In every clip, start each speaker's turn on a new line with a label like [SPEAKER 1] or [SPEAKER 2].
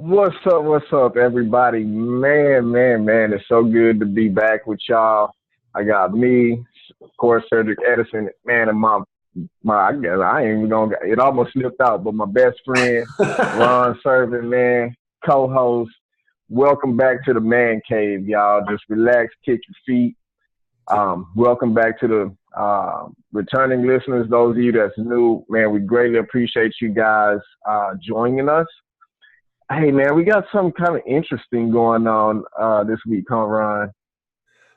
[SPEAKER 1] What's up, everybody? Man, it's so good to be back with y'all. I got me, of course, Cedric Edison, man, and I guess I ain't even gonna, it almost slipped out, but my best friend, Ron Serving, man, co-host. Welcome back to the Man Cave, y'all. Just relax, kick your feet. Welcome back to the returning listeners, those of you that's new, man, we greatly appreciate you guys joining us. Hey man, we got something kind of interesting going on this week, huh, Ron?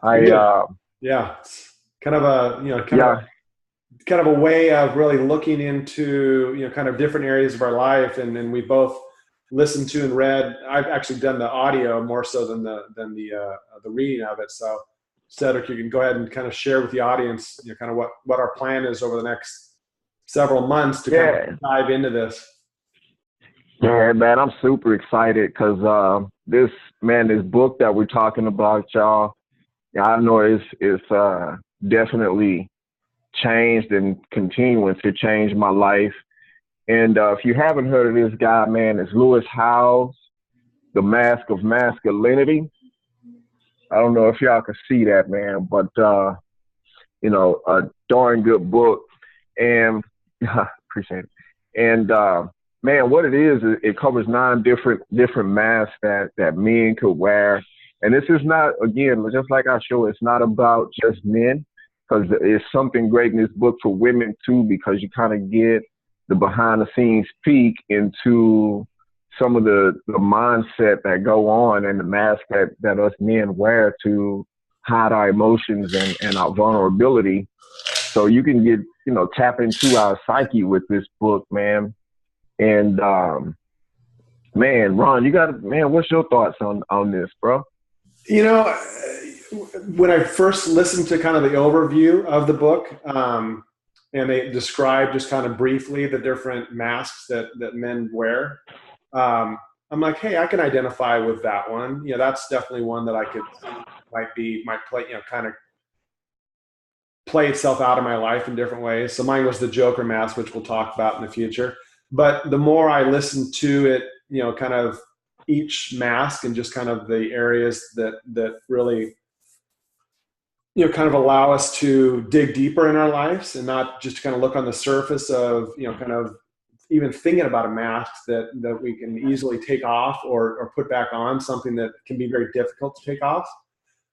[SPEAKER 2] We
[SPEAKER 1] I
[SPEAKER 2] do. Yeah. It's kind of a,
[SPEAKER 1] yeah,
[SPEAKER 2] kind of a way of really looking into, kind of different areas of our life. And we both listened to and read. I've actually done the audio more so than the reading of it. So Cedric, you can go ahead and kind of share with the audience, kind of what our plan is over the next several months to kind of
[SPEAKER 1] yeah,
[SPEAKER 2] dive into this.
[SPEAKER 1] yeah, man. I'm super excited because this book that we're talking about, y'all. Yeah, I know it's definitely changed and continuing to change my life. And if you haven't heard of this guy, man, it's Lewis Howes, The Mask of Masculinity. I don't know if y'all can see that, man, but a darn good book, and appreciate it. And man, what it is, it covers nine different masks that men could wear. And this is not, again, just like our show, it's not about just men, because it's something great in this book for women too, because you kind of get the behind the scenes peek into some of the mindset that go on and the mask that us men wear to hide our emotions and our vulnerability. So you can get, tap into our psyche with this book, man. And man, Ron, what's your thoughts on this, bro?
[SPEAKER 2] You know, when I first listened to kind of the overview of the book, and they describe just kind of briefly the different masks that men wear, I'm like, hey, I can identify with that one. That's definitely one that I could might play, kind of play itself out in my life in different ways. So mine was the Joker mask, which we'll talk about in the future. But the more I listened to it, kind of each mask and just kind of the areas that really, kind of allow us to dig deeper in our lives and not just kind of look on the surface of, kind of even thinking about a mask that we can easily take off or put back on, something that can be very difficult to take off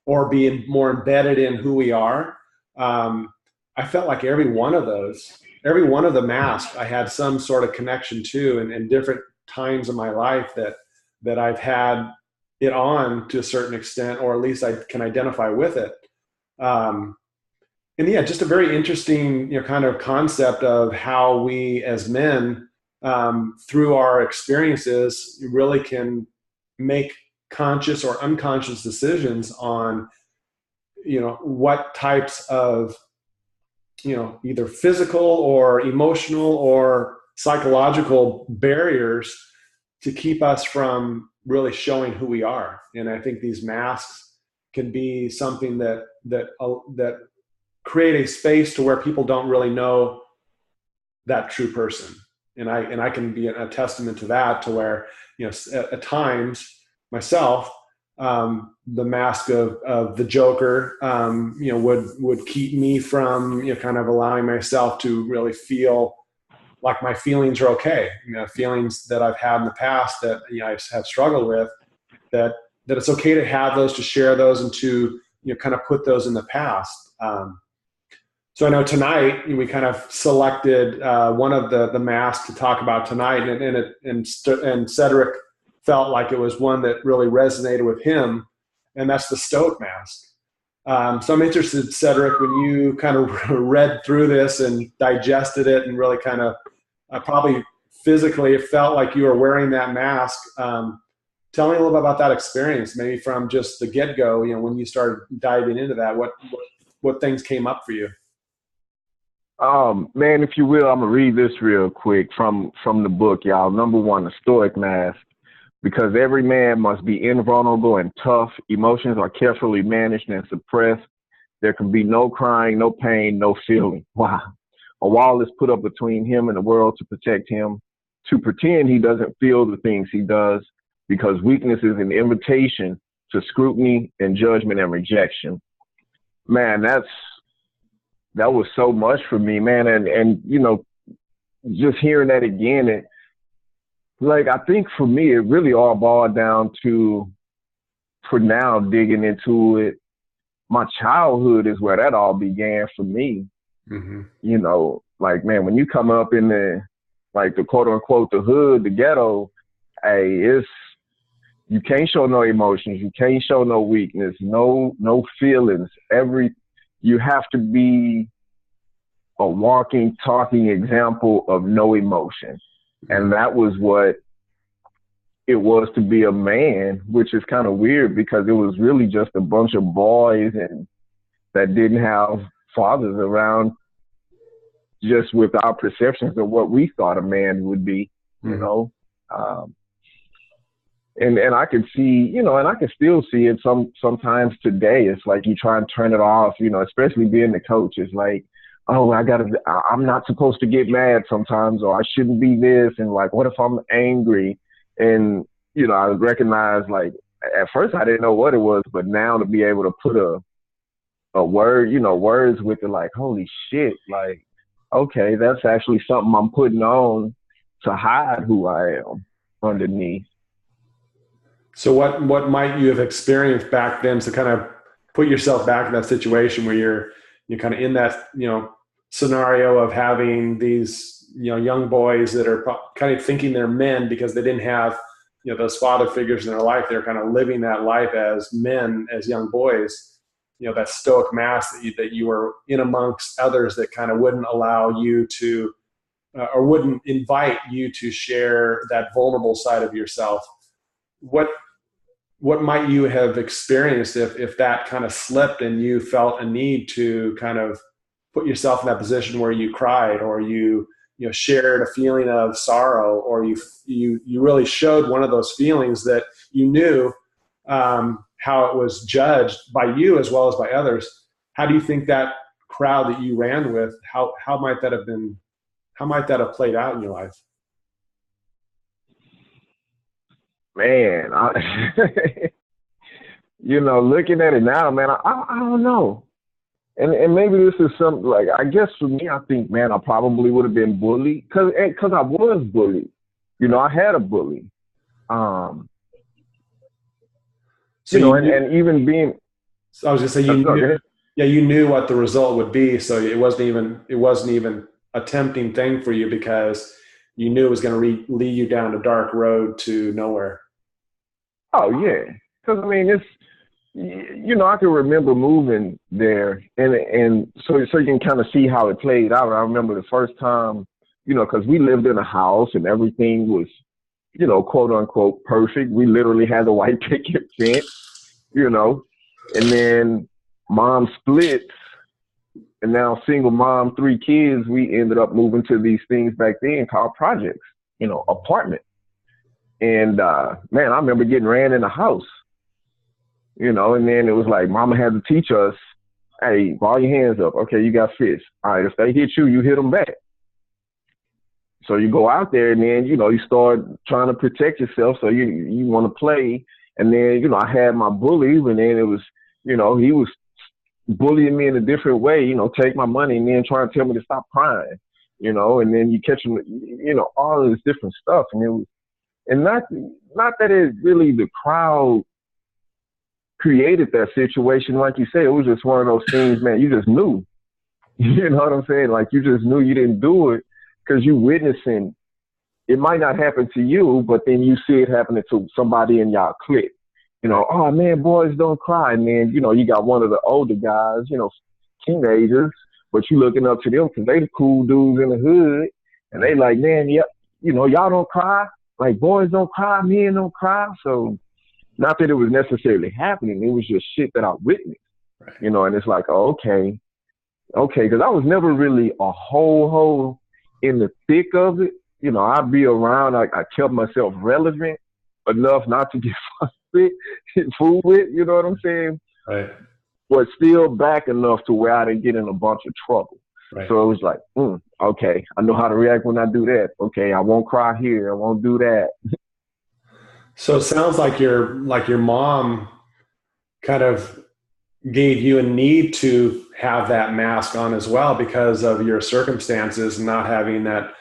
[SPEAKER 2] or be more embedded in who we are. I felt like every one of the masks I had some sort of connection to, and different times in my life that I've had it on to a certain extent, or at least I can identify with it. And yeah, just a very interesting, kind of concept of how we as men, through our experiences, really can make conscious or unconscious decisions on, what types of, either physical or emotional or psychological barriers to keep us from really showing who we are. And I think these masks can be something that create a space to where people don't really know that true person. And I can be a testament to that, to where, at times myself, the mask of the Joker, would keep me from, kind of allowing myself to really feel like my feelings are okay. Feelings that I've had in the past that, I have struggled with, that it's okay to have those, to share those, and to, kind of put those in the past. So I know tonight we kind of selected one of the masks to talk about tonight, and Cedric felt like it was one that really resonated with him, and that's the Stoic Mask. So I'm interested, Cedric, when you kind of read through this and digested it, and really kind of probably physically it felt like you were wearing that mask. Tell me a little bit about that experience, maybe from just the get-go, when you started diving into that, what things came up for you?
[SPEAKER 1] Man, if you will, I'm gonna read this real quick from the book, y'all. Number one, the Stoic Mask. Because every man must be invulnerable and tough. Emotions are carefully managed and suppressed. There can be no crying, no pain, no feeling. Wow. A wall is put up between him and the world to protect him, to pretend he doesn't feel the things he does. because weakness is an invitation to scrutiny and judgment and rejection. Man, that was so much for me, man. And you know, just hearing that again, I think for me, it really all boiled down to, for now, digging into it, my childhood is where that all began for me.
[SPEAKER 2] Mm-hmm.
[SPEAKER 1] You know, like, man, when you come up in the quote unquote, the hood, the ghetto, hey, you can't show no emotions. You can't show no weakness, no feelings. You have to be a walking, talking example of no emotion. And that was what it was to be a man, which is kind of weird because it was really just a bunch of boys and that didn't have fathers around, just with our perceptions of what we thought a man would be, you know. And I could see, you know, and I can still see it sometimes today. It's like you try and turn it off, you know, especially being the coach. It's like, oh, I'm not supposed to get mad sometimes, or I shouldn't be this. And like, what if I'm angry? And, you know, I recognize, like, at first I didn't know what it was, but now to be able to put a word, you know, words with it, like, holy shit, like, okay, that's actually something I'm putting on to hide who I am underneath.
[SPEAKER 2] So what might you have experienced back then to kind of put yourself back in that situation where you're kind of in that, you know, scenario of having these, you know, young boys that are kind of thinking they're men because they didn't have, you know, those father figures in their life. They're kind of living that life as men, as young boys, you know, that Stoic Mask that you were in amongst others that kind of wouldn't allow you to, or wouldn't invite you to share that vulnerable side of yourself. What might you have experienced if that kind of slipped and you felt a need to kind of put yourself in that position where you cried, or you know, shared a feeling of sorrow, or you really showed one of those feelings that you knew how it was judged by you as well as by others? How do you think that crowd that you ran with, how might that have played out in your life?
[SPEAKER 1] Man, you know, looking at it now, man, I don't know. And maybe this is something, like, I guess for me, I think, man, I probably would have been bullied because I was bullied. You know, I had a bully. So you know, and even being,
[SPEAKER 2] so I was gonna say, you knew what the result would be, so it wasn't even a tempting thing for you because you knew it was going to lead you down a dark road to nowhere.
[SPEAKER 1] Oh yeah, because I mean, it's, you know, I can remember moving there, and so you can kind of see how it played out. I remember the first time, you know, because we lived in a house and everything was, you know, quote unquote perfect. We literally had a white picket fence, you know, and then mom splits, and now single mom, 3 kids. We ended up moving to these things back then called projects, you know, apartment. And man, I remember getting ran in the house, you know, and then it was like mama had to teach us, hey, ball your hands up. Okay, you got fists. All right, if they hit you, you hit them back. So you go out there and then, you know, you start trying to protect yourself. So you want to play. And then, you know, I had my bully, and then it was, you know, he was bullying me in a different way, you know, take my money and then try and tell me to stop crying, you know, and then you catch him, you know, all of this different stuff. And it was, and not that it really, the crowd created that situation. Like you said, it was just one of those things, man, you just knew, you know what I'm saying? Like, you just knew you didn't do it because you witnessing, it might not happen to you, but then you see it happening to somebody in y'all clique. You know, oh man, boys don't cry. And then, you know, you got one of the older guys, you know, teenagers, but you looking up to them because they the cool dudes in the hood. And they like, man, yeah, you know, y'all don't cry. Like, boys don't cry, men don't cry. So not that it was necessarily happening. It was just shit that I witnessed,
[SPEAKER 2] right.
[SPEAKER 1] You know, and it's like, oh, okay. Because I was never really a whole in the thick of it. You know, I'd be around, I kept myself relevant enough not to get fooled with, you know what I'm saying?
[SPEAKER 2] Right.
[SPEAKER 1] But still back enough to where I didn't get in a bunch of trouble. Right. So it was like, okay, I know how to react when I do that. Okay, I won't cry here. I won't do that.
[SPEAKER 2] So it sounds like your mom kind of gave you a need to have that mask on as well because of your circumstances and not having that,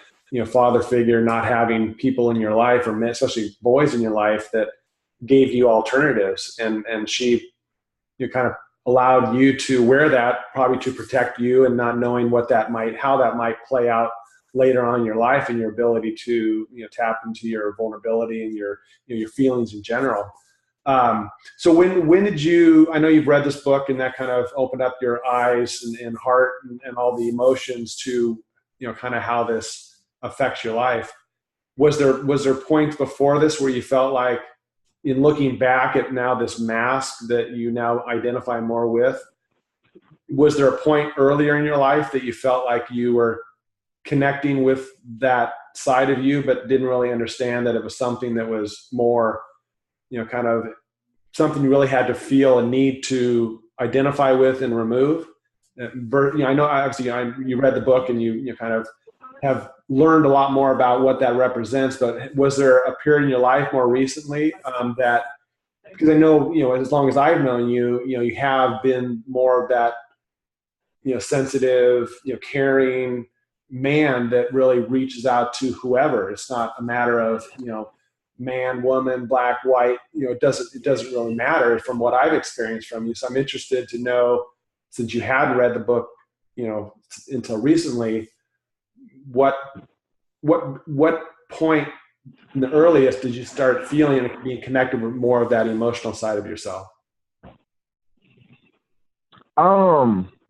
[SPEAKER 2] father figure, not having people in your life, or especially boys in your life, that gave you alternatives. And she, kind of allowed you to wear that, probably to protect you, and not knowing how that might play out later on in your life, and your ability to, tap into your vulnerability and your feelings in general. So when did you? I know you've read this book, and that kind of opened up your eyes and heart, and all the emotions to, kind of how this affects your life. Was there points before this where you felt like, in looking back at now this mask that you now identify more with, was there a point earlier in your life that you felt like you were connecting with that side of you, but didn't really understand that it was something that was more, kind of something you really had to feel a need to identify with and remove? I know obviously you read the book, and you kind of have learned a lot more about what that represents, but was there a period in your life more recently that, because I know, as long as I've known you, you have been more of that, sensitive, caring man that really reaches out to whoever. It's not a matter of, man, woman, black, white, it doesn't really matter from what I've experienced from you. So I'm interested to know, since you hadn't read the book, until recently, what point in the earliest did you start feeling and being connected with more of that emotional side of yourself?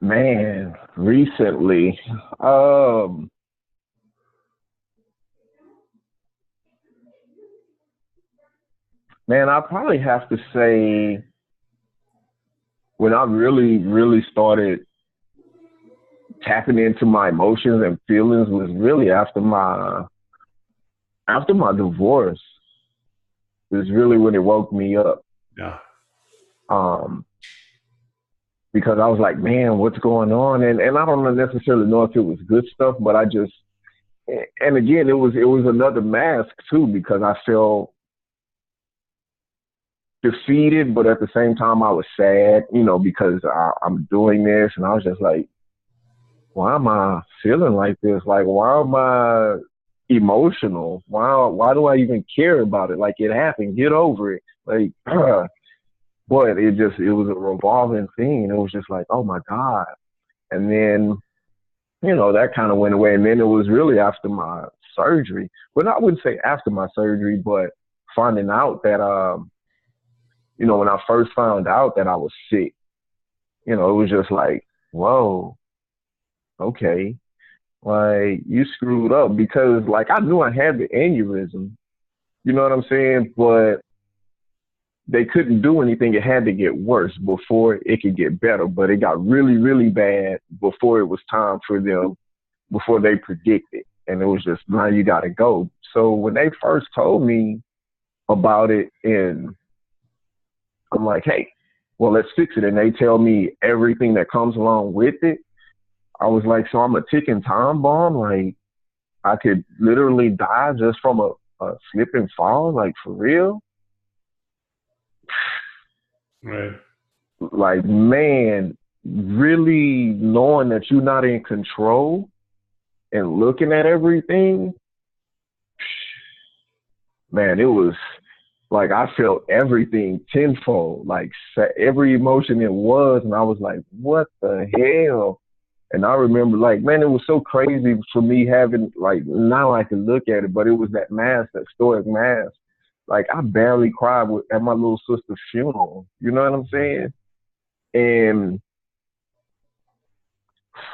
[SPEAKER 1] Man, recently, man, I probably have to say when I really, really started tapping into my emotions and feelings was really after my divorce. Is really when it woke me up.
[SPEAKER 2] Yeah.
[SPEAKER 1] Um, because I was like, man, what's going on? And I don't necessarily know if it was good stuff, but and again, it was another mask too, because I felt defeated, but at the same time I was sad, because I'm doing this, and I was just like, why am I feeling like this? Like, why am I emotional? Why do I even care about it? Like, it happened, get over it. Like, but it was a revolving thing. It was just like, oh my God. And then, that kind of went away. And then it was really after my surgery. Well, I wouldn't say after my surgery, but finding out that, when I first found out that I was sick, it was just like, whoa, okay. Like, you screwed up, because like I knew I had the aneurysm, you know what I'm saying? But they couldn't do anything. It had to get worse before it could get better. But it got really, really bad before it was time for them, before they predicted. And it was just, now you got to go. So when they first told me about it, and I'm like, hey, well, let's fix it. And they tell me everything that comes along with it. I was like, so I'm a ticking time bomb? Like, I could literally die just from a slip and fall? Like, for real?
[SPEAKER 2] Right.
[SPEAKER 1] Like, man, really knowing that you're not in control and looking at everything, man, it was like I felt everything tenfold, like every emotion it was. And I was like, what the hell? And I remember, like, man, it was so crazy for me having, like, now I can look at it, but it was that mask, that Stoic mask. Like, I barely cried at my little sister's funeral. You know what I'm saying? And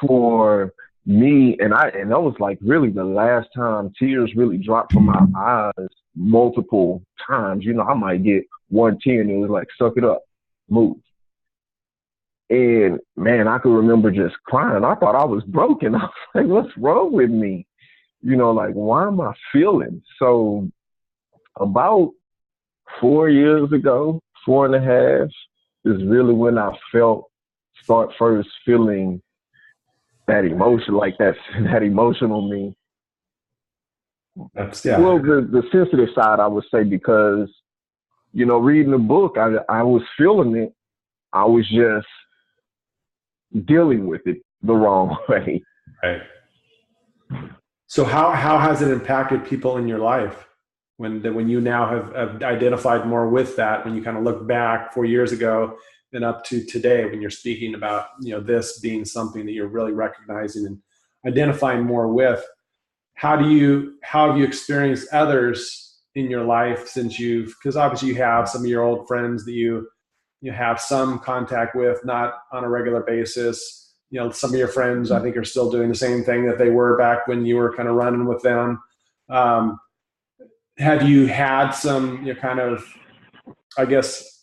[SPEAKER 1] for me, and that was like really the last time tears really dropped from my eyes multiple times. I might get one tear and it was like, suck it up, move. And man, I could remember just crying. I thought I was broken. I was like, what's wrong with me? Like, why am I feeling? So about 4 years ago, 4.5, is really when I start first feeling that emotion, like that emotional me.
[SPEAKER 2] That's, yeah.
[SPEAKER 1] Well, the sensitive side, I would say, because reading the book, I was feeling it. I was just dealing with it the wrong way.
[SPEAKER 2] Right. So how has it impacted people in your life when you now have identified more with that, when you kind of look back 4 years ago and up to today, when you're speaking about, this being something that you're really recognizing and identifying more with, how have you experienced others in your life because obviously you have some of your old friends that you have some contact with, not on a regular basis. Some of your friends, I think, are still doing the same thing that they were back when you were kind of running with them. Have you had some, kind of, I guess,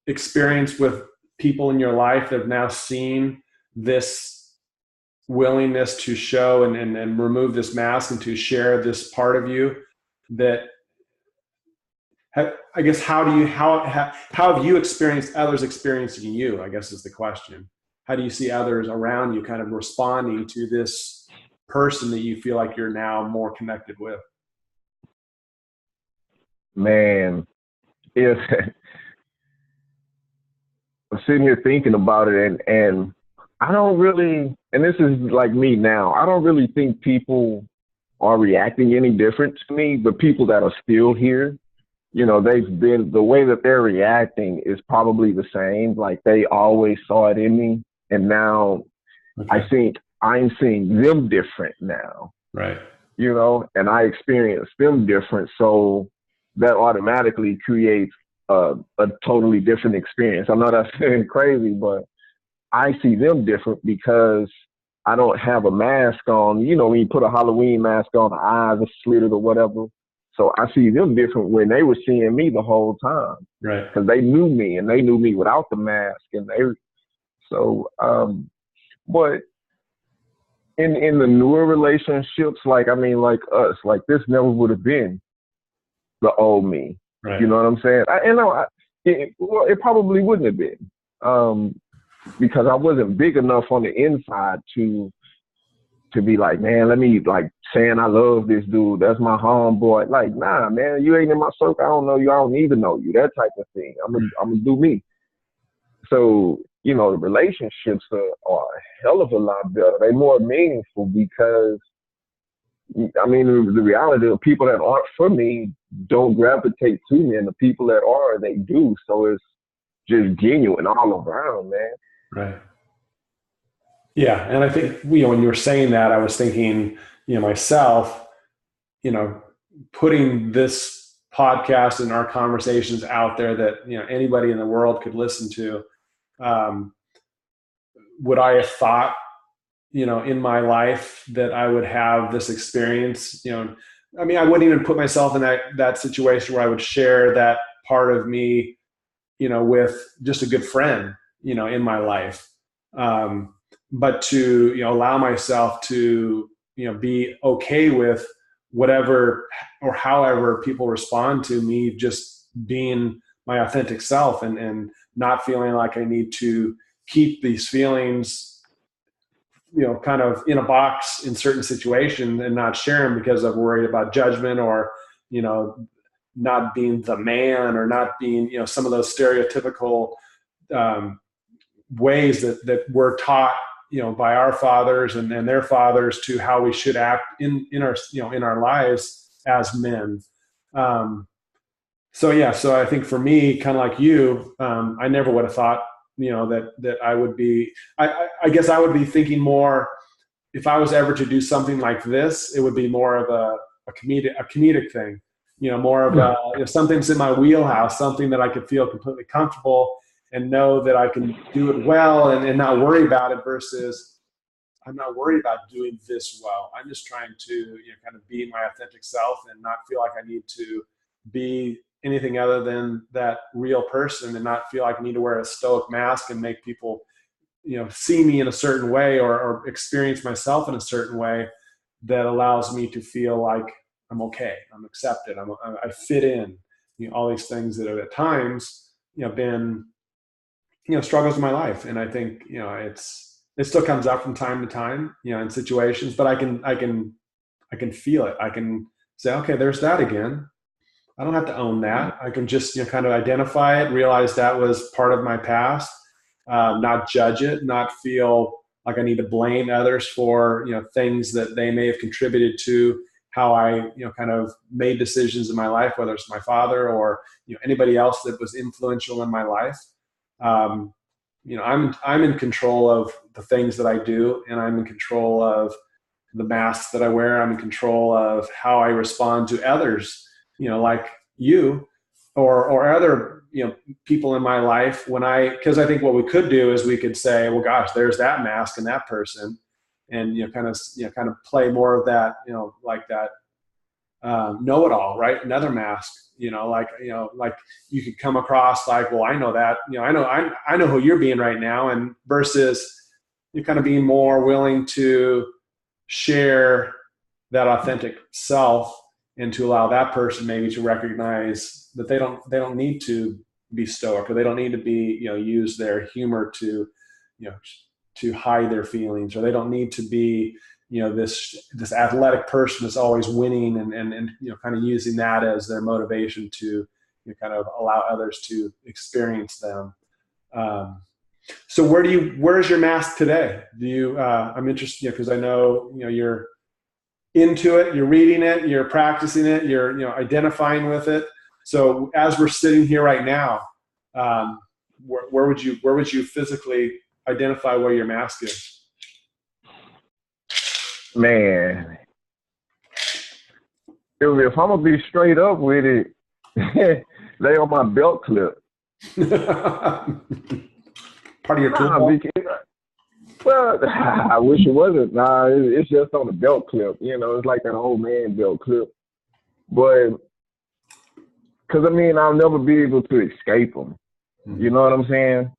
[SPEAKER 2] experience with people in your life that have now seen this willingness to show and remove this mask and to share this part of you that, I guess, how have you experienced others experiencing you, I guess is the question. How do you see others around you kind of responding to this person that you feel like you're now more connected with?
[SPEAKER 1] Man, I'm sitting here thinking about it, and I don't really, and this is like me now, I don't really think people are reacting any different to me, but people that are still here, the way that they're reacting is probably the same. Like they always saw it in me. And now I think I'm seeing them different now.
[SPEAKER 2] Right.
[SPEAKER 1] And I experience them different. So that automatically creates a totally different experience. I know that's crazy, but I see them different because I don't have a mask on. When you put a Halloween mask on, the eyes are slitted or whatever. So I see them different when they were seeing me the whole time.
[SPEAKER 2] Right.
[SPEAKER 1] Because they knew me and they knew me without the mask. But in the newer relationships, like us, like this never would have been the old me.
[SPEAKER 2] Right.
[SPEAKER 1] You know what I'm saying? It probably wouldn't have been because I wasn't big enough on the inside to be like, man, let me like saying I love this dude. That's my homeboy. Like, nah, man, you ain't in my circle. I don't know you. I don't even know you. That type of thing. I'm gonna do me. So, the relationships are a hell of a lot better. They're more meaningful because, the reality of people that aren't for me don't gravitate to me, and the people that are, they do. So it's just genuine all around, man.
[SPEAKER 2] Right. Yeah. And I think, when you were saying that, I was thinking, myself, putting this podcast and our conversations out there that, anybody in the world could listen to. Would I have thought, in my life that I would have this experience? I wouldn't even put myself in that situation where I would share that part of me, with just a good friend, in my life. But to, allow myself to, be okay with whatever or however people respond to me, just being my authentic self and not feeling like I need to keep these feelings, kind of in a box in certain situations and not share them because I'm worried about judgment or, not being the man or not being, some of those stereotypical ways that we're taught, by our fathers and their fathers to how we should act in our, in our lives as men. So I think for me, kind of like you, I never would have thought, that I would be, I guess I would be thinking more, if I was ever to do something like this, it would be more of a comedic thing, more of something's in my wheelhouse, something that I could feel completely comfortable and know that I can do it well and not worry about it, versus I'm not worried about doing this well. I'm just trying to kind of be my authentic self and not feel like I need to be anything other than that real person and not feel like I need to wear a stoic mask and make people see me in a certain way or experience myself in a certain way that allows me to feel like I'm okay, I'm accepted, I fit in, all these things that have at times been struggles in my life. And I think it still comes up from time to time in situations, but I can feel it. I can say, okay, there's that again. I don't have to own that. I can just, kind of identify it, realize that was part of my past, not judge it, not feel like I need to blame others for, things that they may have contributed to how I, kind of made decisions in my life, whether it's my father or, anybody else that was influential in my life. I'm in control of the things that I do, and I'm in control of the masks that I wear. I'm in control of how I respond to others, like you or other, people in my life because I think what we could do is we could say, well, gosh, there's that mask and that person. And, kind of play more of that, like that know-it-all, right? Another mask, like you could come across like, well, I know that, I know who you're being right now. And versus you kind of being more willing to share that authentic self and to allow that person maybe to recognize that they don't need to be stoic, or they don't need to be, use their humor to, to hide their feelings, or they don't need to be, this athletic person that's always winning and kind of using that as their motivation to kind of allow others to experience them. So where's your mask today? Do you, I'm interested, because I know, you're into it, you're reading it, you're practicing it, you're, identifying with it. So as we're sitting here right now, where would you physically identify where your mask is?
[SPEAKER 1] Man, if I'm gonna be straight up with it, they on my belt clip.
[SPEAKER 2] Part of your toolbox?
[SPEAKER 1] Well, I wish it wasn't. Nah, it's just on the belt clip. It's like that old man belt clip. But, because I'll never be able to escape them. Mm-hmm. You know what I'm saying?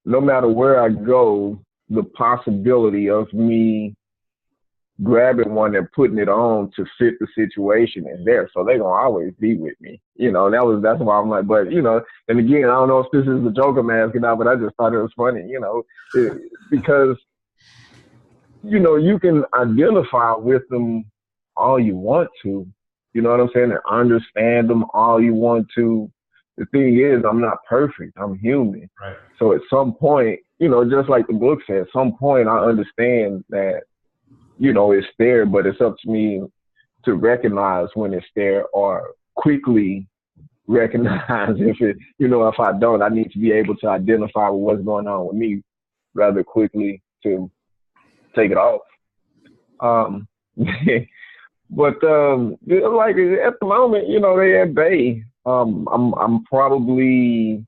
[SPEAKER 1] No matter where I go, the possibility of me grabbing one and putting it on to fit the situation is there. So they're gonna always be with me. That's why I'm like, but and again, I don't know if this is the Joker mask or not, but I just thought it was funny, because you can identify with them all you want to, you know what I'm saying, and understand them all you want to. The thing is, I'm not perfect. I'm human.
[SPEAKER 2] Right.
[SPEAKER 1] So at some point, just like the book says, at some point I understand that, it's there, but it's up to me to recognize when it's there, or quickly recognize if I don't. I need to be able to identify what's going on with me rather quickly to take it off. But like at the moment, they at bay. I'm probably,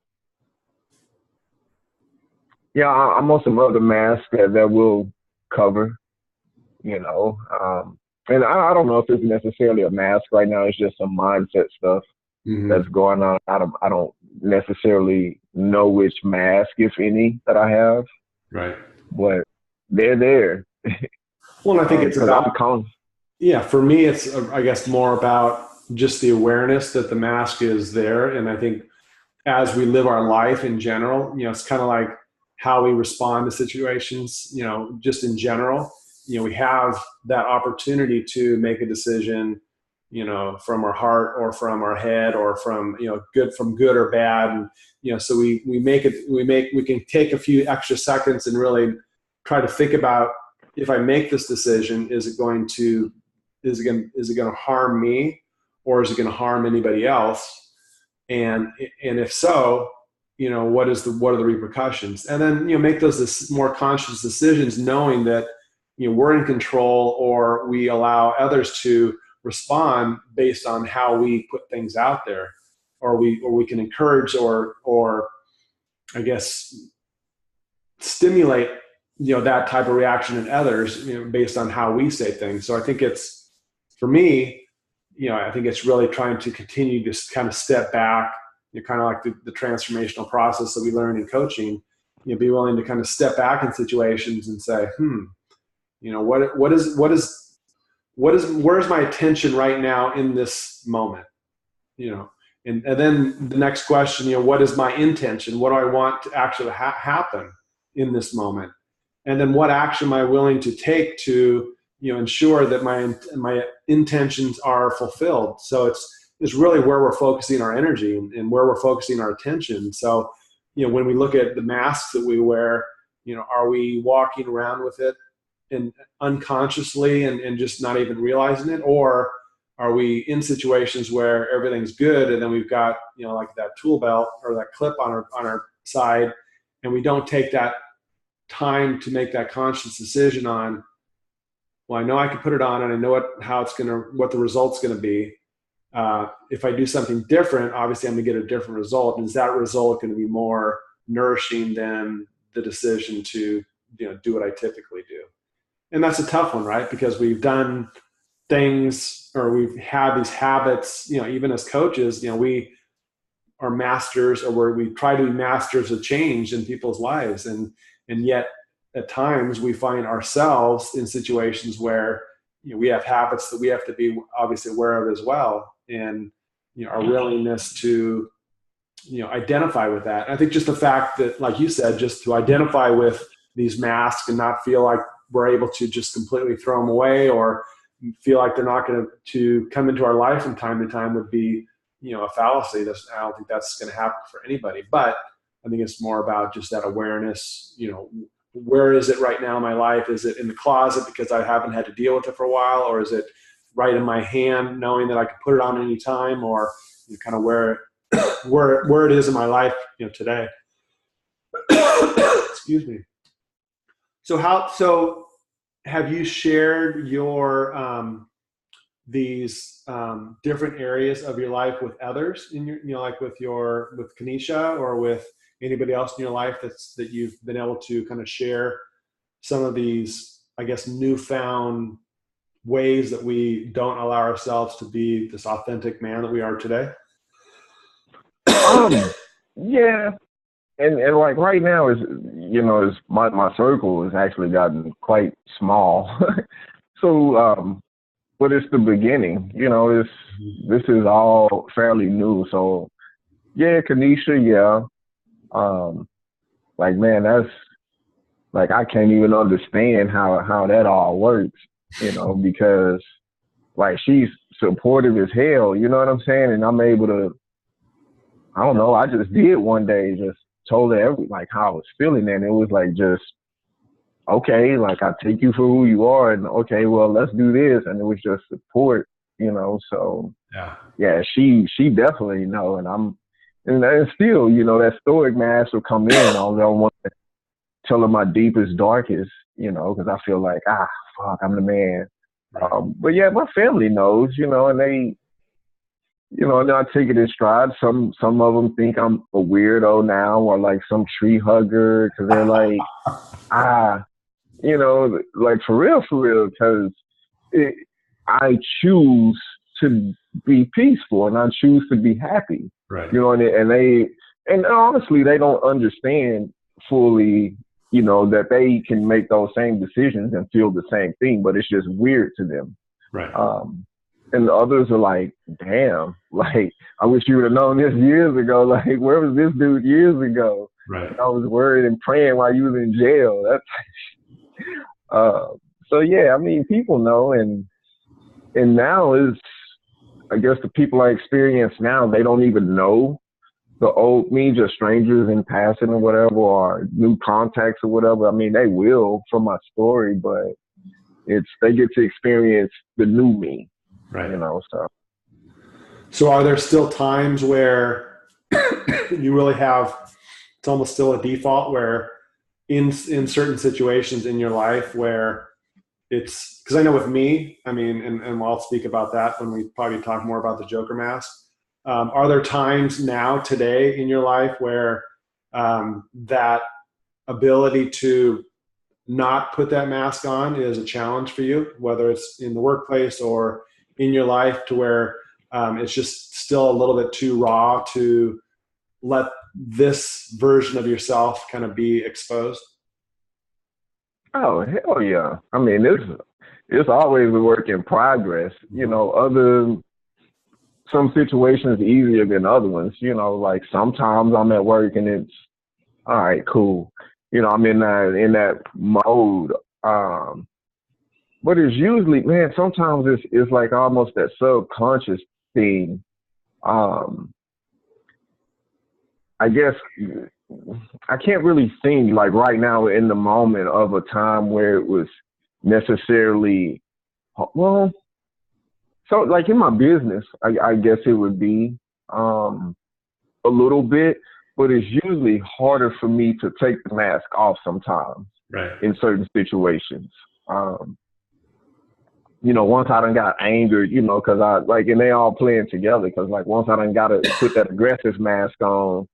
[SPEAKER 1] I'm on some other masks that will cover, and I don't know if it's necessarily a mask right now. It's just some mindset stuff that's going on. I don't necessarily know which mask, if any, that I have.
[SPEAKER 2] Right.
[SPEAKER 1] But they're there.
[SPEAKER 2] Well, I think it's about, for me, it's, I guess, more about just the awareness that the mask is there. And I think as we live our life in general, it's kind of like how we respond to situations, just in general, we have that opportunity to make a decision, from our heart or from our head or from, good or bad. And, so we can take a few extra seconds and really try to think about, if I make this decision, is it going to harm me, or is it going to harm anybody else? And if so, what are the repercussions? And then, make those more conscious decisions, knowing that, we're in control, or we allow others to respond based on how we put things out there, or we can encourage or I guess stimulate, that type of reaction in others, based on how we say things. So I think it's, for me, I think it's really trying to continue to kind of step back, kind of like the transformational process that we learn in coaching, be willing to kind of step back in situations and say, where's my attention right now in this moment? And then the next question, what is my intention? What do I want to actually happen in this moment? And then what action am I willing to take to, ensure that my intentions are fulfilled? So it's is really where we're focusing our energy and where we're focusing our attention. So, when we look at the masks that we wear, are we walking around with it and unconsciously and just not even realizing it? Or are we in situations where everything's good and then we've got, like that tool belt or that clip on our side, and we don't take that time to make that conscious decision on, well, I know I can put it on and I know what the result's going to be. If I do something different, obviously I'm going to get a different result. And is that result going to be more nourishing than the decision to, do what I typically do? And that's a tough one, right? Because we've done things, or we've had these habits, even as coaches, we are masters, or where we try to be masters of change in people's lives. And yet at times we find ourselves in situations where, we have habits that we have to be obviously aware of as well. And, our willingness to, identify with that. And I think just the fact that, like you said, just to identify with these masks and not feel like we're able to just completely throw them away or feel like they're not going to come into our life from time to time would be, a fallacy. I don't think that's going to happen for anybody. But I think it's more about just that awareness, where is it right now in my life? Is it in the closet because I haven't had to deal with it for a while? Or is it right in my hand, knowing that I can put it on any time? Or kind of where it is in my life, today. Excuse me. So have you shared your these different areas of your life with others in your, like with Kanisha or with anybody else in your life that you've been able to kind of share some of these, I guess, newfound ways that we don't allow ourselves to be this authentic man that we are today?
[SPEAKER 1] Yeah. And like right now is my circle has actually gotten quite small. So but it's the beginning, this is all fairly new. So yeah, Kanisha, yeah. Like, man, that's like, I can't even understand how that all works, because like she's supportive as hell, you know what I'm saying? And I'm able to, I don't know, I just did one day, just told her like how I was feeling, and it was like, just, okay, like I take you for who you are, and okay, well, let's do this. And it was just support, so yeah, she definitely and still, that Stoic Mask will come in, although I don't want to tell her my deepest, darkest, because I feel like, fuck, I'm the man. But yeah, my family knows, and they, and I take it in stride. Some of them think I'm a weirdo now, or like some tree hugger, because they're like, like for real, because I choose to be peaceful and I choose to be happy.
[SPEAKER 2] Right.
[SPEAKER 1] And honestly, they don't understand fully, that they can make those same decisions and feel the same thing, but it's just weird to them.
[SPEAKER 2] Right.
[SPEAKER 1] And the others are like, damn, like, I wish you would have known this years ago. Like, where was this dude years ago?
[SPEAKER 2] Right.
[SPEAKER 1] I was worried and praying while you was in jail. That's so yeah, I mean, people know, and now is, I guess, the people I experience now, they don't even know the old me, just strangers in passing or whatever, or new contacts or whatever. I mean, they will from my story, but they get to experience the new me,
[SPEAKER 2] right?
[SPEAKER 1] So
[SPEAKER 2] are there still times where you really have, it's almost still a default where in certain situations in your life where it's, because I know with me, I mean, and I'll speak about that when we probably talk more about the Joker mask. Are there times now today in your life where that ability to not put that mask on is a challenge for you, whether it's in the workplace or in your life, to where it's just still a little bit too raw to let this version of yourself kind of be exposed?
[SPEAKER 1] Oh, hell yeah. I mean, it's always a work in progress, some situations easier than other ones, like sometimes I'm at work and it's all right, cool. I'm in that mode. But it's usually, man, sometimes it's like almost that subconscious thing Um, I guess I can't really think like right now in the moment of a time where it was necessarily, well, so like in my business, I guess it would be um, a little bit, but it's usually harder for me to take the mask off sometimes
[SPEAKER 2] Right.
[SPEAKER 1] in certain situations. Um, once I done got angered, cause I like, and they all playing together. Cause like once I done got to put that aggressive mask on,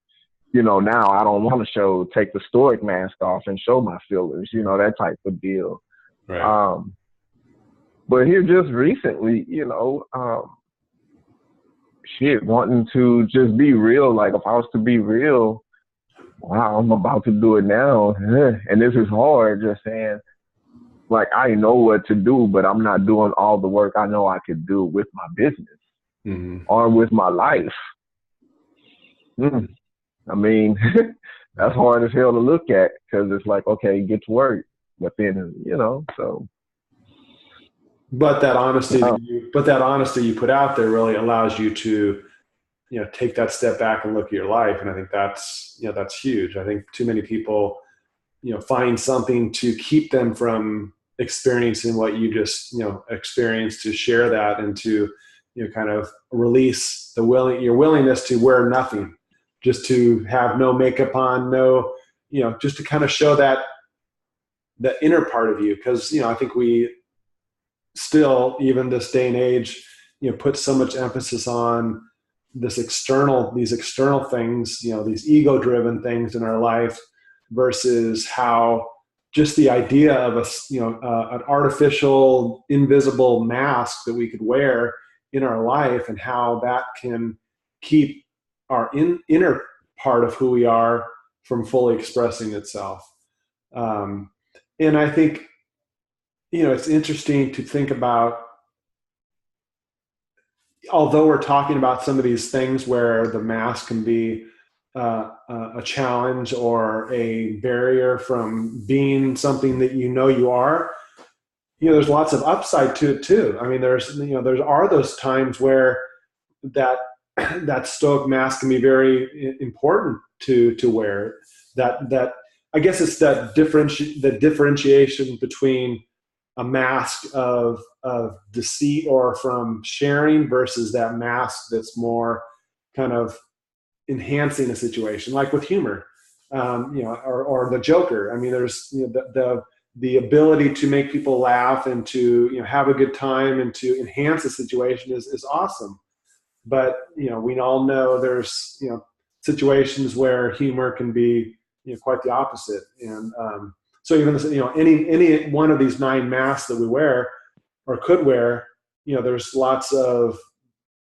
[SPEAKER 1] now I don't want to take the stoic mask off and show my feelings, that type of deal.
[SPEAKER 2] Right.
[SPEAKER 1] But here just recently, wanting to just be real. Like if I was to be real, wow, I'm about to do it now. And this is hard, just saying, like, I know what to do, but I'm not doing all the work I know I could do with my business or with my life. I mean, that's hard as hell to look at because it's like, okay, get to work. But then, so.
[SPEAKER 2] But that honesty, you put out there really allows you to, take that step back and look at your life. And I think that's huge. I think too many people, find something to keep them from experiencing what you just, experienced, to share that and to, kind of release your willingness to wear nothing, just to have no makeup on, no, just to kind of show that the inner part of you. Cause, I think we still, even this day and age, put so much emphasis on these external things, these ego driven things in our life versus how just the idea of an artificial invisible mask that we could wear in our life and how that can keep our inner part of who we are from fully expressing itself. And I think, it's interesting to think about, although we're talking about some of these things where the mask can be a challenge or a barrier from being something that you are, there's lots of upside to it too. I mean, there are those times where that Stoic mask can be very important to wear. That I guess it's the differentiation between a mask of deceit or from sharing versus that mask that's more kind of enhancing a situation, like with humor, or the Joker. I mean, there's the ability to make people laugh and to have a good time and to enhance a situation is awesome. But we all know there's situations where humor can be quite the opposite. And so even any one of these 9 masks that we wear or could wear, there's lots of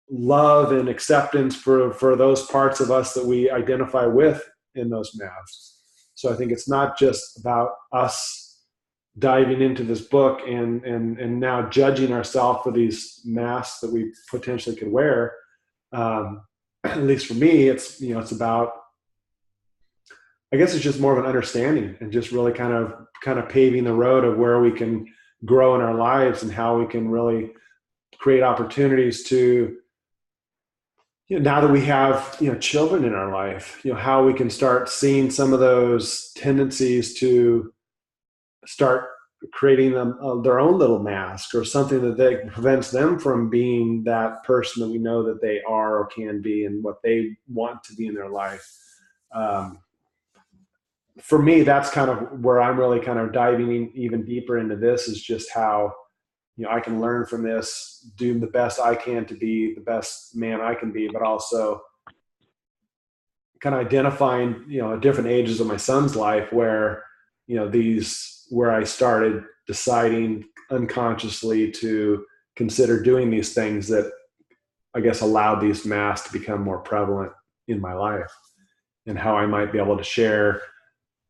[SPEAKER 2] love and acceptance for those parts of us that we identify with in those masks. So I think it's not just about us diving into this book and now judging ourselves for these masks that we potentially could wear. At least for me, it's about, I guess it's just more of an understanding and just really kind of paving the road of where we can grow in our lives and how we can really create opportunities to, now that we have, children in our life, how we can start seeing some of those tendencies to start creating them their own little mask or something that prevents them from being that person that we know that they are or can be and what they want to be in their life. For me, that's kind of where I'm really kind of diving even deeper into this, is just how, I can learn from this, do the best I can to be the best man I can be, but also kind of identifying, at different ages of my son's life where, where I started deciding unconsciously to consider doing these things that I guess allowed these masks to become more prevalent in my life, and how I might be able to share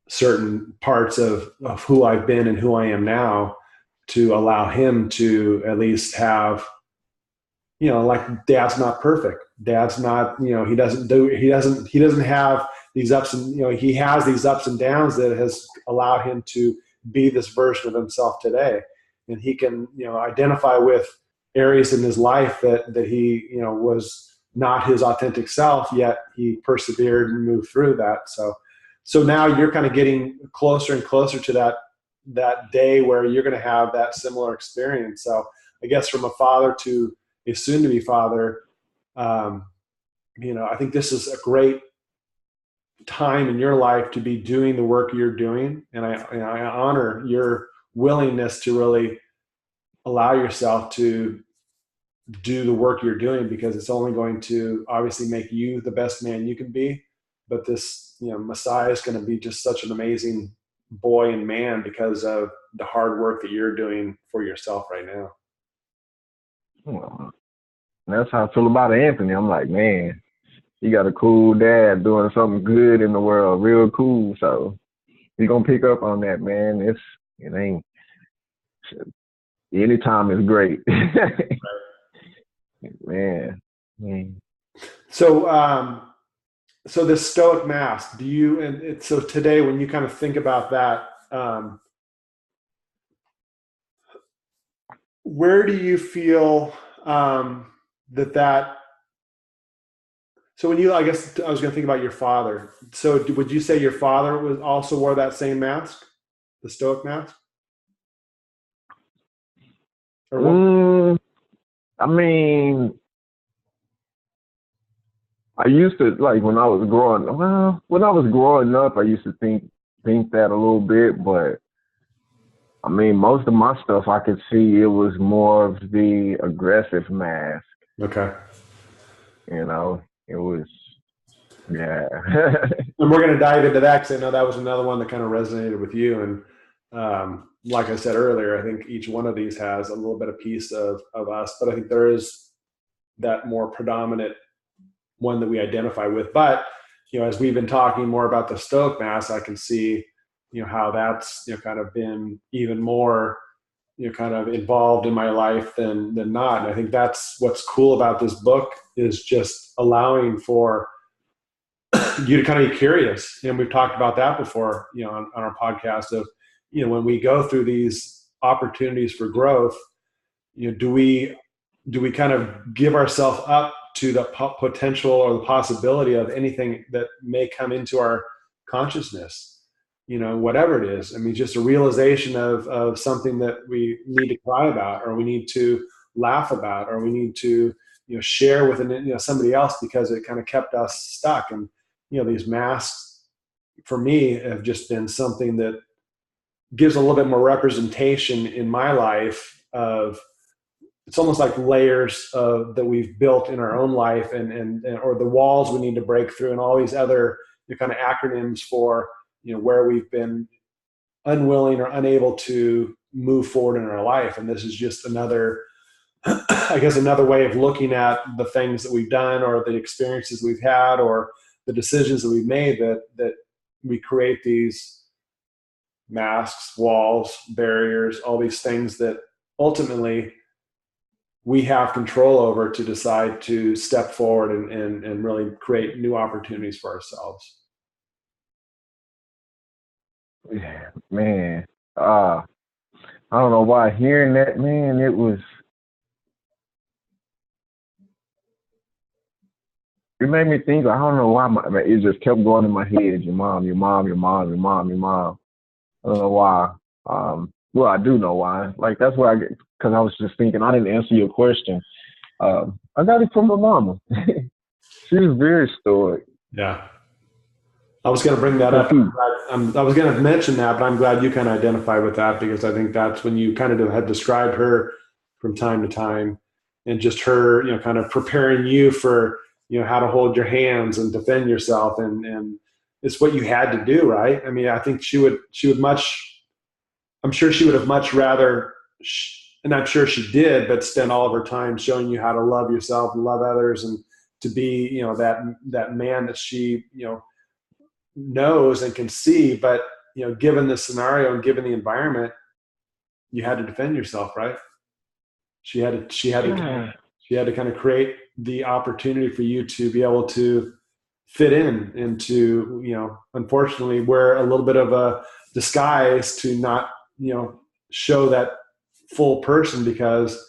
[SPEAKER 2] certain parts of who I've been and who I am now to allow him to at least have, like, dad's not perfect. Dad's not, he doesn't have these ups and, he has these ups and downs that has allowed him to be this version of himself today. And he can, identify with areas in his life that he, was not his authentic self, yet he persevered and moved through that. So now you're kind of getting closer and closer to that day where you're going to have that similar experience. So I guess from a father to a soon-to-be father, I think this is a great time in your life to be doing the work you're doing. And I honor your willingness to really allow yourself to do the work you're doing, because it's only going to obviously make you the best man you can be. But this, Messiah is going to be just such an amazing boy and man because of the hard work that you're doing for yourself right now.
[SPEAKER 1] Well, that's how I feel about Anthony. I'm like, man, he got a cool dad doing something good in the world, real cool. So he's gonna pick up on that, man. It ain't. Anytime is great. Man.
[SPEAKER 2] So, so this Stoic Mask, so today when you kind of think about that, where do you feel that, so I guess I was going to think about your father. So would you say your father also wore that same mask, the Stoic mask?
[SPEAKER 1] I mean, I used to, like, when I was growing up, I used to think that a little bit, but I mean, most of my stuff I could see it was more of the aggressive mask.
[SPEAKER 2] Okay.
[SPEAKER 1] It was, yeah.
[SPEAKER 2] And we're going to dive into that because I know that was another one that kind of resonated with you. And like I said earlier, I think each one of these has a little bit of piece of us, but I think there is that more predominant one that we identify with. But, as we've been talking more about the Stoic Mask, I can see, how that's, kind of been even more, kind of involved in my life than not. And I think that's what's cool about this book, is just allowing for you to kind of be curious. And we've talked about that before, on our podcast of, when we go through these opportunities for growth, do we kind of give ourselves up to the potential or the possibility of anything that may come into our consciousness, whatever it is. I mean, just a realization of something that we need to cry about, or we need to laugh about, or we need to, share with somebody else because it kind of kept us stuck. And, these masks for me have just been something that gives a little bit more representation in my life of, it's almost like layers that we've built in our own life, and or the walls we need to break through, and all these other kind of acronyms for, where we've been unwilling or unable to move forward in our life. And this is just another, I guess, another way of looking at the things that we've done, or the experiences we've had, or the decisions that we've made, that we create these masks, walls, barriers, all these things that ultimately we have control over to decide to step forward and really create new opportunities for ourselves.
[SPEAKER 1] Yeah, man. I don't know why hearing that, man, it made me think. I don't know why it just kept going in my head. Your mom, your mom, your mom, your mom, your mom. I don't know why. Well, I do know why. Like, that's where because I was just thinking, I didn't answer your question. I got it from my mama. She was very stoic.
[SPEAKER 2] Yeah. I was going to bring that up. I was going to mention that, but I'm glad you kind of identify with that, because I think that's when you kind of had described her from time to time, and just her, kind of preparing you for, how to hold your hands and defend yourself. And it's what you had to do, right? I mean, I think I'm sure she would have much rather, and I'm sure she did, but spend all of her time showing you how to love yourself and love others, and to be, that man that she, knows and can see. But, given the scenario and given the environment, you had to defend yourself, right? She had to kind of create the opportunity for you to be able to fit into, unfortunately, wear a little bit of a disguise to not, show that full person, because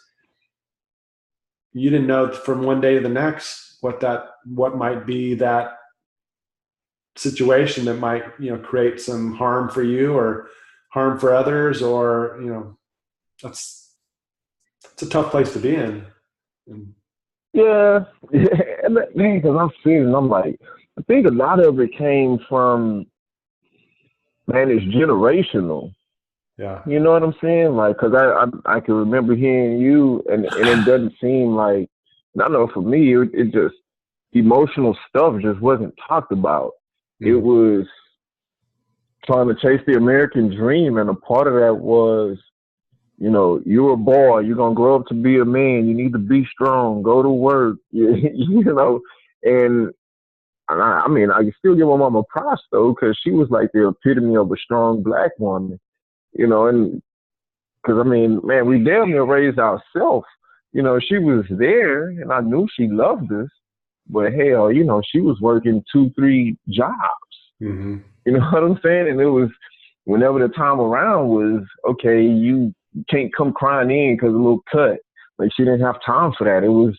[SPEAKER 2] you didn't know from one day to the next what might be that situation that might, create some harm for you or harm for others, or, it's a tough place to be in.
[SPEAKER 1] Yeah, and because I'm seeing, I'm like, I think a lot of it came from, man, it's generational.
[SPEAKER 2] Yeah.
[SPEAKER 1] You know what I'm saying? Like, cause I can remember hearing you, and it doesn't seem like, I don't know, for me, it just, emotional stuff just wasn't talked about. It
[SPEAKER 2] Mm.
[SPEAKER 1] was trying to chase the American dream, and a part of that was, you're a boy, you're gonna grow up to be a man, you need to be strong, go to work, and I mean, I can still give my mama props though, because she was like the epitome of a strong black woman, and because I mean, man, we damn near raised ourselves. She was there, and I knew she loved us, but hell, she was working 2, 3 jobs.
[SPEAKER 2] Mm-hmm.
[SPEAKER 1] You know what I'm saying? And it was, whenever the time around was, okay, you can't come crying in because a little cut. Like, she didn't have time for that. It was,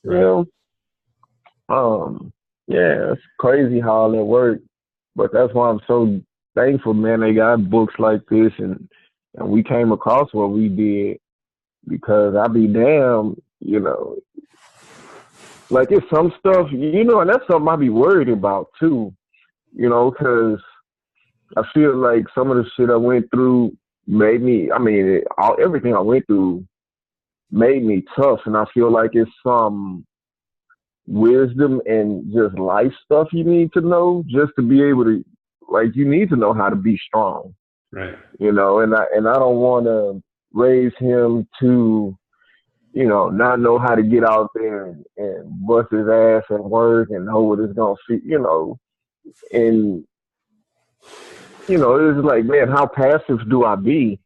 [SPEAKER 2] Right.
[SPEAKER 1] Yeah, it's crazy how all that worked. But that's why I'm so thankful, man. They got books like this, and we came across what we did, because I be damn, like, it's some stuff, and that's something I be worried about too, because I feel like some of the shit I went through made me, I mean, everything I went through made me tough. And I feel like it's some wisdom and just life stuff you need to know just to be able to, like, you need to know how to be strong,
[SPEAKER 2] Right.
[SPEAKER 1] and I don't want to raise him to, not know how to get out there and bust his ass at work and know what it's going to feel, and it's like, man, how passive do I be?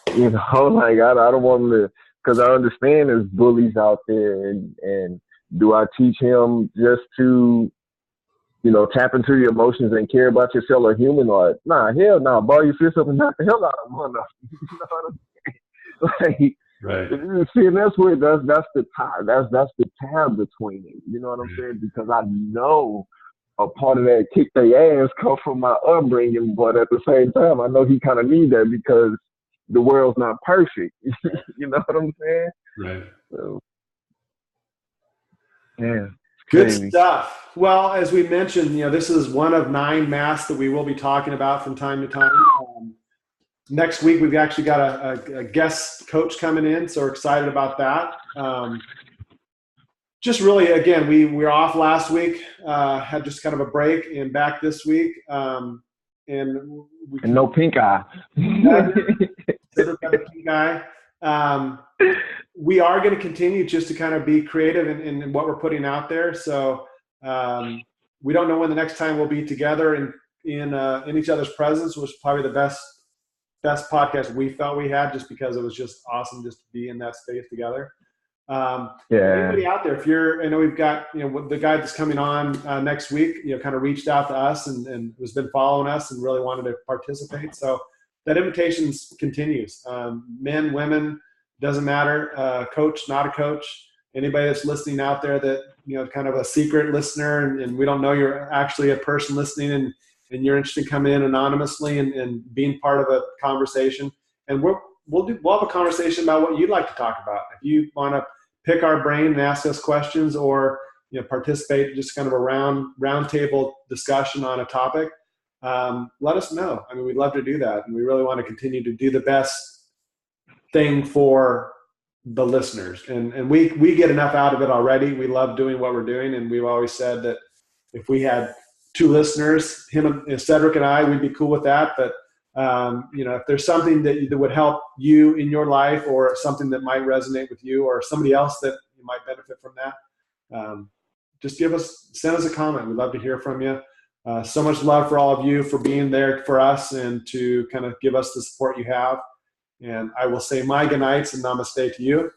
[SPEAKER 1] Like, I don't want him to, because I understand there's bullies out there, and do I teach him just to, tap into your emotions and care about your fellow human, or nah, hell nah, ball you feel something, knock the hell out of one. You know what I'm saying? Like,
[SPEAKER 2] Right.
[SPEAKER 1] see, and that's where that's the tie, that's the tab between it. You know what I'm
[SPEAKER 2] Right.
[SPEAKER 1] saying? Because I know a part of that kick their ass come from my upbringing, but at the same time, I know he kind of need that because the world's not perfect. You know what I'm saying?
[SPEAKER 2] Right.
[SPEAKER 1] So, yeah, it's
[SPEAKER 2] Good
[SPEAKER 1] crazy.
[SPEAKER 2] stuff. Well, as we mentioned, this is one of 9 masks that we will be talking about from time to time. Next week, we've actually got a guest coach coming in, so we're excited about that. Just really, again, we were off last week, had just kind of a break, and back this week. And
[SPEAKER 1] no pink eye.
[SPEAKER 2] Cedric got a pink eye. We are going to continue just to kind of be creative in what we're putting out there. So we don't know when the next time we'll be together in each other's presence, which is probably the best podcast we felt we had, just because it was just awesome just to be in that space together.
[SPEAKER 1] Yeah.
[SPEAKER 2] Anybody out there, I know we've got, the guy that's coming on next week, kind of reached out to us and has been following us and really wanted to participate. So that invitation continues. Men, women, doesn't matter. Coach, not a coach. Anybody that's listening out there that, kind of a secret listener, and we don't know you're actually a person listening, and you're interested in coming in anonymously and being part of a conversation. And we'll have a conversation about what you'd like to talk about. If you want to pick our brain and ask us questions, or participate in just kind of a round table discussion on a topic, let us know. I mean, we'd love to do that, and we really want to continue to do the best thing for the listeners. And we get enough out of it already. We love doing what we're doing, and we've always said that if we had 2 listeners, him and Cedric and I, we'd be cool with that. But if there's something that would help you in your life, or something that might resonate with you, or somebody else that you might benefit from that, just send us a comment. We'd love to hear from you. So much love for all of you for being there for us and to kind of give us the support you have. And I will say my good nights and namaste to you.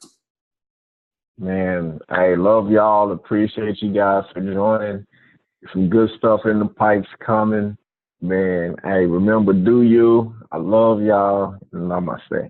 [SPEAKER 1] Man, I love y'all. Appreciate you guys for joining. Some good stuff in the pipes coming. Man, hey, remember, do you. I love y'all. And namaste.